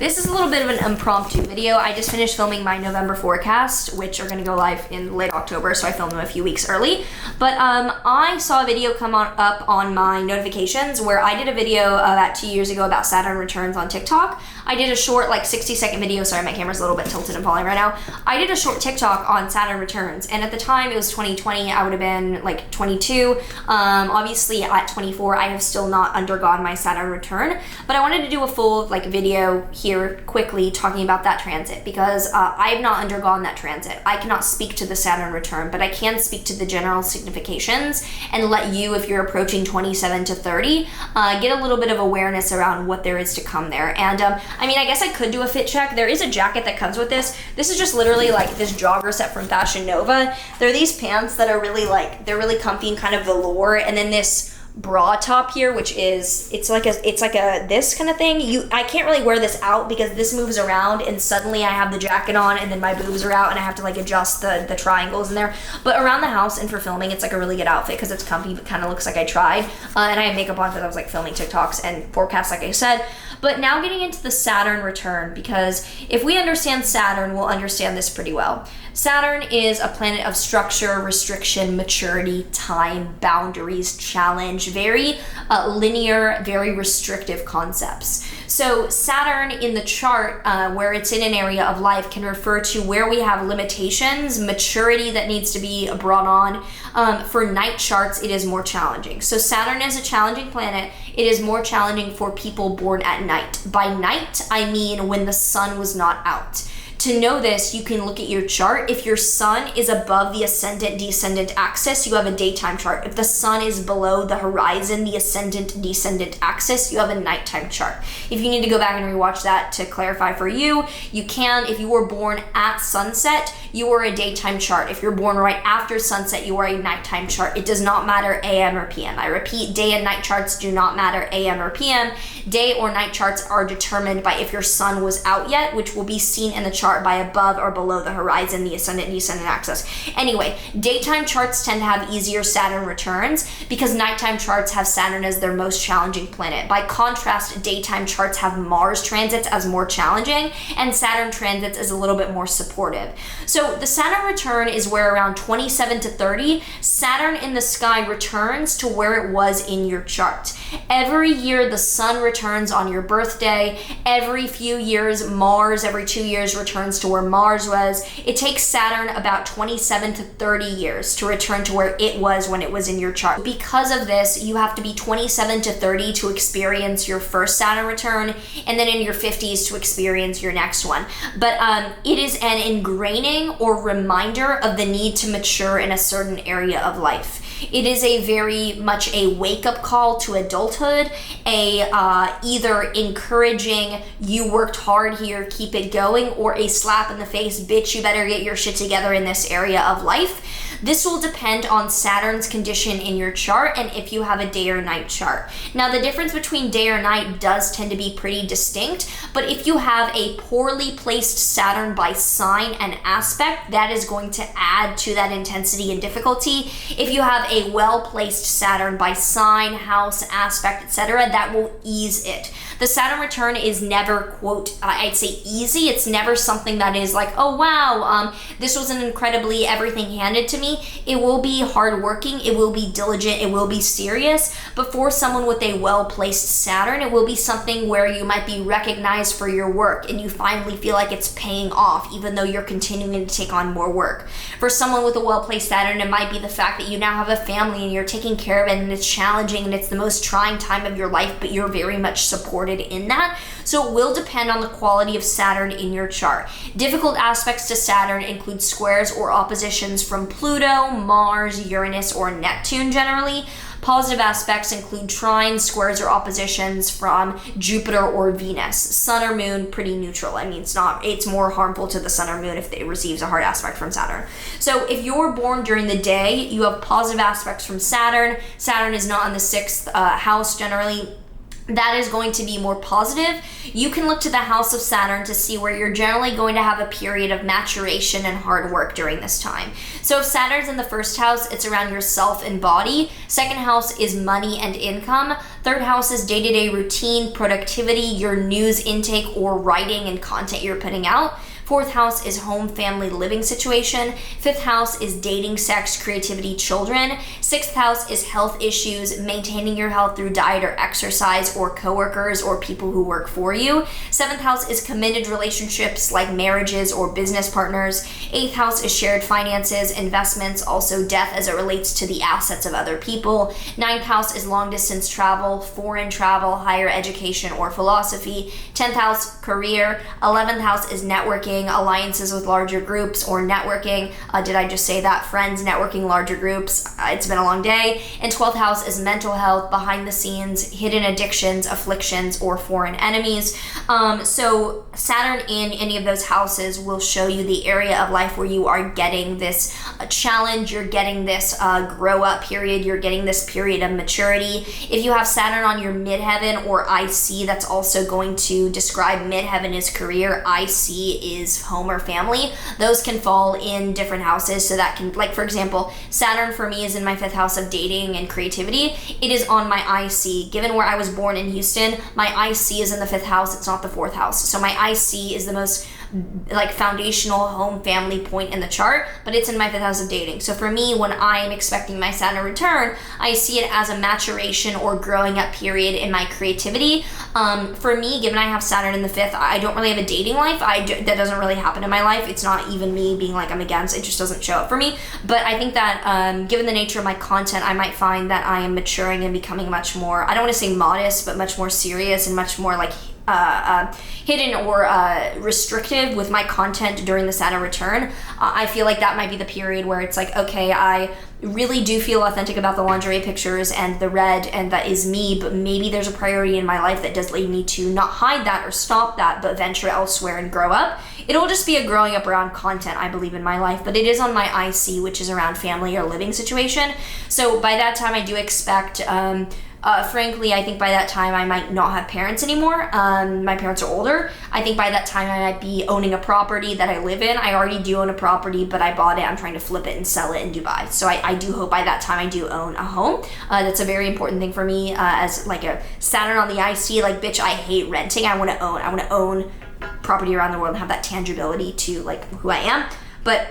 This is a little bit of an impromptu video. I just finished filming my November forecast, which are gonna go live in late October, so I filmed them a few weeks early. But I saw a video come up on my notifications where I did a video about 2 years ago about Saturn returns on TikTok. I did a short, like 60-second video. Sorry, my camera's a little bit tilted and falling right now. I did a short TikTok on Saturn returns, and at the time it was 2020. I would have been like 22. Obviously at 24, I have still not undergone my Saturn return, but I wanted to do a full like video here quickly talking about that transit because I have not undergone that transit. I cannot speak to the Saturn return, but I can speak to the general significations and let you, if you're approaching 27 to 30, get a little bit of awareness around what there is to come there. And I mean, I guess I could do a fit check. There is a jacket that comes with this. This is just literally like this jogger set from Fashion Nova. They're these pants that are really like, they're really comfy and kind of velour. And then this bra top here, which is, it's like a this kind of thing. I can't really wear this out because this moves around and suddenly I have the jacket on and then my boobs are out and I have to like adjust the triangles in there. But around the house and for filming, it's like a really good outfit because it's comfy but kind of looks like I tried. And I have makeup on because I was like filming TikToks and forecasts like I said. But now getting into the Saturn return, because if we understand Saturn, we'll understand this pretty well. Saturn is a planet of structure, restriction, maturity, time, boundaries, challenge, very linear, very restrictive concepts. So Saturn in the chart, where it's in an area of life, can refer to where we have limitations, maturity that needs to be brought on. For night charts, it is more challenging. So Saturn is a challenging planet. It is more challenging for people born at night. By night, I mean when the sun was not out. To know this, you can look at your chart. If your sun is above the ascendant-descendant axis, you have a daytime chart. If the sun is below the horizon, the ascendant-descendant axis, you have a nighttime chart. If you need to go back and rewatch that to clarify for you, you can. If you were born at sunset, you are a daytime chart. If you're born right after sunset, you are a nighttime chart. It does not matter AM or PM. I repeat, day and night charts do not matter AM or PM. Day or night charts are determined by if your sun was out yet, which will be seen in the chart by above or below the horizon, the ascendant-descendant axis. Anyway, daytime charts tend to have easier Saturn returns because nighttime charts have Saturn as their most challenging planet. By contrast, daytime charts have Mars transits as more challenging and Saturn transits as a little bit more supportive. So the Saturn return is where around 27 to 30, Saturn in the sky returns to where it was in your chart. Every year the sun returns on your birthday. Every few years, Mars, every 2 years, returns to where Mars was. It takes Saturn about 27 to 30 years to return to where it was when it was in your chart. Because of this, you have to be 27 to 30 to experience your first Saturn return, and then in your 50s to experience your next one. But it is an ingraining or reminder of the need to mature in a certain area of life. It is a very much a wake-up call to adulthood, either encouraging you worked hard here, keep it going, or a slap in the face, bitch, you better get your shit together in this area of life. This will depend on Saturn's condition in your chart and if you have a day or night chart. Now, the difference between day or night does tend to be pretty distinct, but if you have a poorly placed Saturn by sign and aspect, that is going to add to that intensity and difficulty. If you have a well-placed Saturn by sign, house, aspect, etc., that will ease it. The Saturn return is never, quote, I'd say easy. It's never something that is like, oh wow, this was an incredibly everything handed to me. It will be hardworking, it will be diligent, it will be serious, but for someone with a well-placed Saturn, it will be something where you might be recognized for your work and you finally feel like it's paying off, even though you're continuing to take on more work. For someone with a well-placed Saturn, it might be the fact that you now have a family and you're taking care of it and it's challenging and it's the most trying time of your life, but you're very much supported in that. So it will depend on the quality of Saturn in your chart. Difficult aspects to Saturn include squares or oppositions from Pluto, Mars, Uranus, or Neptune generally. Positive aspects include trines, squares, or oppositions from Jupiter or Venus. Sun or Moon, pretty neutral. I mean, it's more harmful to the Sun or Moon if it receives a hard aspect from Saturn. So if you're born during the day, you have positive aspects from Saturn. Saturn is not in the 6th house generally. That is going to be more positive. You can look to the house of Saturn to see where you're generally going to have a period of maturation and hard work during this time. So if Saturn's in the 1st house, it's around yourself and body. 2nd house is money and income. Third house is day-to-day routine, productivity, your news intake or writing and content you're putting out. Fourth house is home, family, living situation. Fifth house is dating, sex, creativity, children. Sixth house is health issues, maintaining your health through diet or exercise or coworkers or people who work for you. Seventh house is committed relationships like marriages or business partners. Eighth house is shared finances, investments, also death as it relates to the assets of other people. Ninth house is long distance travel, foreign travel, higher education or philosophy. 10th house, career. 11th house is networking, alliances with larger groups or networking. Did I just say that? Friends, networking, larger groups. It's been a long day. And 12th house is mental health, behind the scenes, hidden addictions, afflictions, or foreign enemies. So Saturn in any of those houses will show you the area of life where you are getting this challenge, you're getting this grow up period, you're getting this period of maturity. If you have Saturn on your midheaven or IC, that's also going to describe midheaven as career, IC is home or family. Those can fall in different houses. So that can, like for example, Saturn for me is in my 5th house of dating and creativity. It is on my IC. Given where I was born in Houston, my IC is in the 5th house. It's not the 4th house. So my IC is the most like foundational home family point in the chart, but it's in my 5th house of dating. So for me, when I am expecting my Saturn return, I see it as a maturation or growing up period in my creativity. For me, given I have Saturn in the 5th, I don't really have a dating life. That doesn't really happen in my life. It's not even me being like I'm against, it just doesn't show up for me. But I think that given the nature of my content, I might find that I am maturing and becoming much more, I don't want to say modest, but much more serious and much more like hidden or restrictive with my content during the Saturn return. I feel like that might be the period where it's like, okay, I really do feel authentic about the lingerie pictures and the red, and that is me, but maybe there's a priority in my life that does lead me to not hide that or stop that, but venture elsewhere and grow up. It'll just be a growing up around content, I believe, in my life, but it is on my IC, which is around family or living situation. So by that time, I do expect frankly, I think by that time I might not have parents anymore. My parents are older. I think by that time I might be owning a property that I live in. I already do own a property, but I bought it. I'm trying to flip it and sell it in Dubai. So I do hope by that time I do own a home. That's a very important thing for me as like a Saturn on the IC. Like, bitch, I hate renting. I want to own. I want to own property around the world and have that tangibility to like who I am. But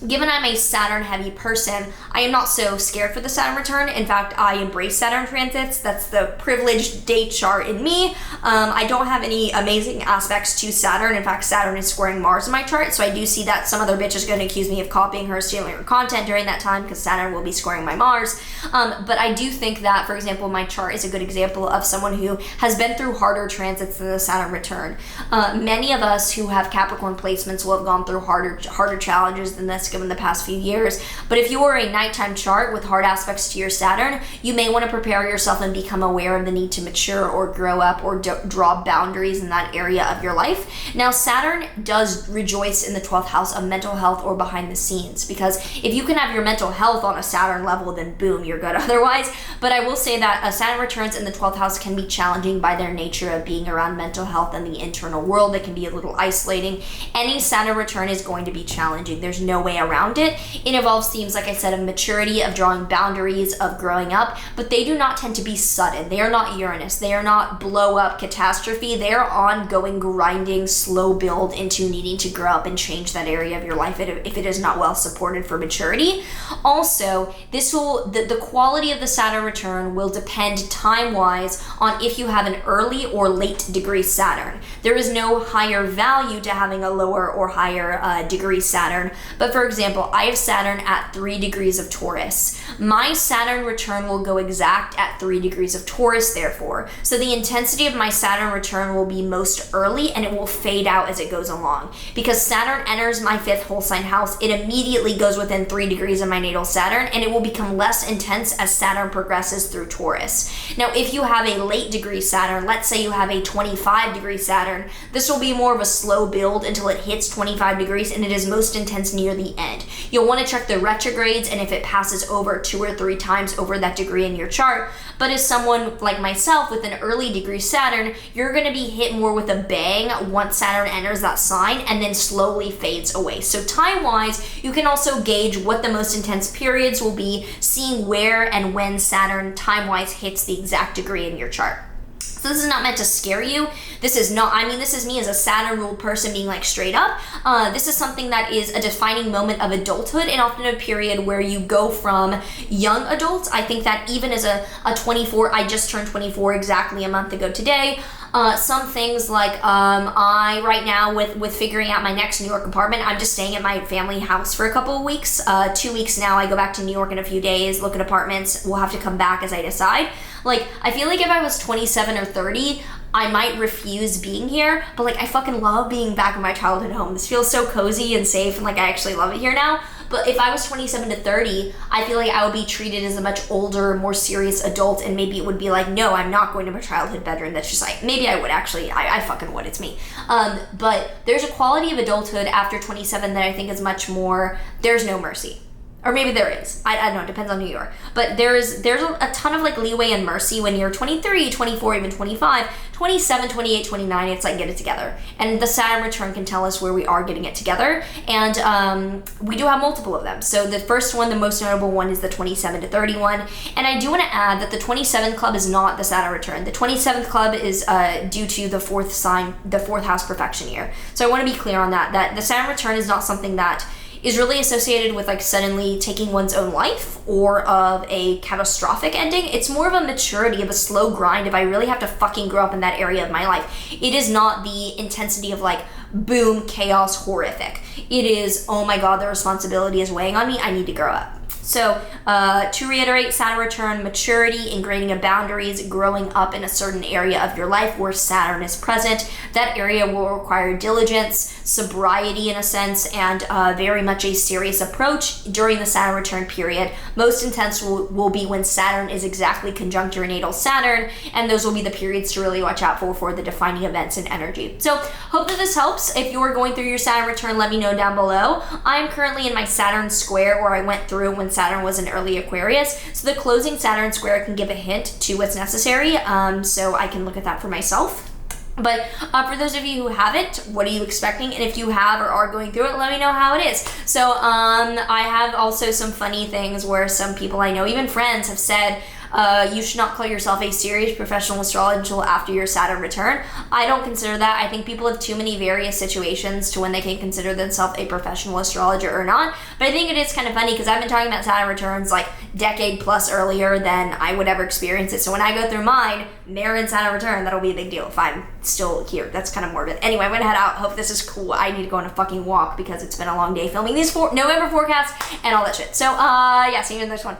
given I'm a Saturn heavy person, I am not so scared for the Saturn return. In fact, I embrace Saturn transits. That's the privileged date chart in me. I don't have any amazing aspects to Saturn. In fact, Saturn is squaring Mars in my chart, so I do see that some other bitch is going to accuse me of copying her, stealing her content during that time because Saturn will be squaring my Mars. But I do think that, for example, my chart is a good example of someone who has been through harder transits than the Saturn return. Many of us who have Capricorn placements will have gone through harder challenges than this given the past few years. But if you are a nighttime chart with hard aspects to your Saturn, you may want to prepare yourself and become aware of the need to mature or grow up or draw boundaries in that area of your life. Now, Saturn does rejoice in the 12th house of mental health or behind the scenes, because if you can have your mental health on a Saturn level, then boom, you're good otherwise. But I will say that Saturn returns in the 12th house can be challenging by their nature of being around mental health and the internal world. That can be a little isolating. Any Saturn return is going to be challenging. There's no way around it. It involves themes, like I said, of maturity, of drawing boundaries, of growing up, but they do not tend to be sudden. They are not Uranus. They are not blow up catastrophe. They are ongoing, grinding, slow build into needing to grow up and change that area of your life if it is not well supported for maturity. Also, the quality of the Saturn return will depend time-wise on if you have an early or late degree Saturn. There is no higher value to having a lower or higher degree Saturn, but for example, I have Saturn at 3 degrees of Taurus. My Saturn return will go exact at 3 degrees of Taurus, therefore. So the intensity of my Saturn return will be most early, and it will fade out as it goes along. Because Saturn enters my 5th whole sign house, it immediately goes within 3 degrees of my natal Saturn, and it will become less intense as Saturn progresses through Taurus. Now, if you have a late degree Saturn, let's say you have a 25 degree Saturn, this will be more of a slow build until it hits 25 degrees, and it is most intense near the end. You'll want to check the retrogrades and if it passes over 2 or 3 times over that degree in your chart. But as someone like myself with an early degree Saturn, you're going to be hit more with a bang once Saturn enters that sign and then slowly fades away. So time-wise, you can also gauge what the most intense periods will be, seeing where and when Saturn time-wise hits the exact degree in your chart. So this is not meant to scare you. This is not, I mean, this is me as a Saturn-ruled person being like straight up. This is something that is a defining moment of adulthood and often a period where you go from young adults. I think that even as a 24, I just turned 24 exactly a month ago today. Some things like I right now with figuring out my next New York apartment, I'm just staying at my family house for a couple of weeks. 2 weeks now, I go back to New York in a few days, look at apartments. We'll have to come back as I decide. Like, I feel like if I was 27 or 30, I might refuse being here, but like I fucking love being back in my childhood home. This feels so cozy and safe, and like I actually love it here now. But if I was 27 to 30, I feel like I would be treated as a much older, more serious adult, and maybe it would be like, no, I'm not going to my childhood bedroom. That's just like, maybe I would actually, I fucking would, it's me. But there's a quality of adulthood after 27 that I think is much more, there's no mercy. Or maybe there is. I don't know, it depends on New York. But there's a ton of like leeway and mercy when you're 23, 24, even 25, 27, 28, 29, it's like get it together. And the Saturn return can tell us where we are getting it together. And we do have multiple of them. So the first one, the most notable one, is the 27 to 31. And I do want to add that the 27th club is not the Saturn return. The 27th club is due to the fourth sign, the fourth house perfection year. So I want to be clear on that, that the Saturn return is not something that is really associated with like suddenly taking one's own life or of a catastrophic ending. It's more of a maturity, of a slow grind, if I really have to fucking grow up in that area of my life. It is not the intensity of like, boom, chaos, horrific. It is, oh my God, the responsibility is weighing on me, I need to grow up. So to reiterate, Saturn return, maturity, ingraining of boundaries, growing up in a certain area of your life where Saturn is present. That area will require diligence, sobriety in a sense, and very much a serious approach during the Saturn return period. Most intense will be when Saturn is exactly conjunct your natal Saturn, and those will be the periods to really watch out for the defining events and energy. So hope that this helps. If you're going through your Saturn return, let me know down below. I'm currently in my Saturn square where I went through when Saturn was in early Aquarius. So the closing Saturn square can give a hint to what's necessary. So I can look at that for myself. But for those of you who haven't, what are you expecting? And if you have or are going through it, let me know how it is. So I have also some funny things where some people I know, even friends, have said, you should not call yourself a serious professional astrologer until after your Saturn return. I don't consider that. I think people have too many various situations to when they can consider themselves a professional astrologer or not. But I think it is kind of funny because I've been talking about Saturn returns like decade plus earlier than I would ever experience it. So when I go through mine, Maren Saturn return, that'll be a big deal if I'm still here. That's kind of morbid. Anyway, I'm gonna head out. Hope this is cool. I need to go on a fucking walk because it's been a long day filming these November forecasts and all that shit. So yeah, see you in the next one.